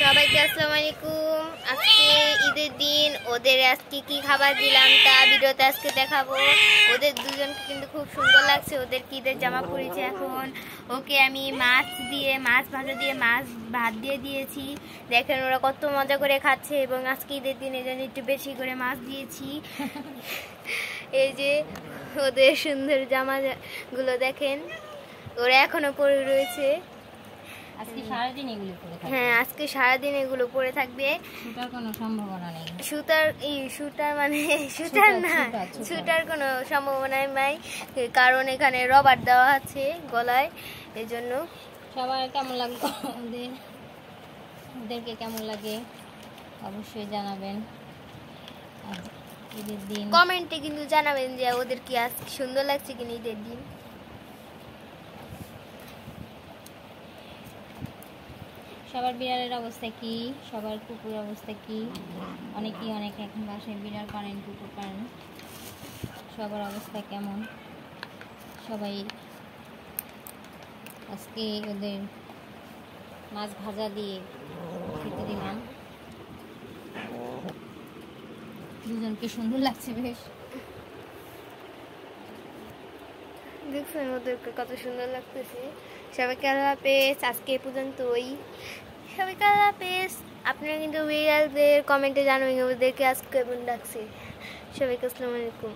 সবাইকে আসসালামু আলাইকুম। আজকে ঈদের দিন ওদের আজকে কি খাবার দিলাম তা ভিডিওতে আজকে দেখাবো। ওদের দুজনকে কিন্তু খুব সুন্দর লাগছে, ওদের কি ঈদের জামা পরেছে। এখন ওকে আমি মাছ ভাজা দিয়ে মাছ ভাত দিয়ে দিয়েছি। দেখেন ওরা কত মজা করে খাচ্ছে, এবং আজকে ঈদের দিন এই জন্য একটু বেশি করে মাছ দিয়েছি। এই যে ওদের সুন্দর জামাগুলো দেখেন, ওরা এখনো পরে রয়েছে। আজকে সারাদিন এগুলো পরে থাকবে। হ্যাঁ, আজকে সারাদিন এগুলো পরে থাকবে। শুটার কোনো সম্ভাবনা নেই। শুটার কোনো সম্ভাবনা নাই, কারণ এখানে রবার দেওয়া আছে গলায়, এই জন্য। সবার কেমন লাগলো, ওদেরকে কেমন লাগে অবশ্যই জানাবেন। ঈদের দিন কমেন্টে কিন্তু জানাবেন যে ওদের কি আজকে সুন্দর লাগছে কিনা ঈদের দিন। সবার বিড়ালের অবস্থা কি, সবার কুকুরের অবস্থা কি? অনেকেই এখন বাসায় বিড়াল পারেন, কুকুর পারেন। সবার অবস্থা কেমন? সবাই আজকে ওদের মাছ ভাজা দিয়ে খেতে দিলাম। দুজনকে সুন্দর লাগছে বেশ। দেখছেন ওদেরকে কত সুন্দর লাগতেছে। সবাইকে আল্লাহ হাফেজ। আজকে এই পর্যন্তই। সবাইকে আল্লাহ হাফেজ। আপনারা কিন্তু বিড়ালদের কমেন্টে জানাবেন ওদেরকে আজকে কেমন লাগছে। সবাইকে আসসালামু আলাইকুম।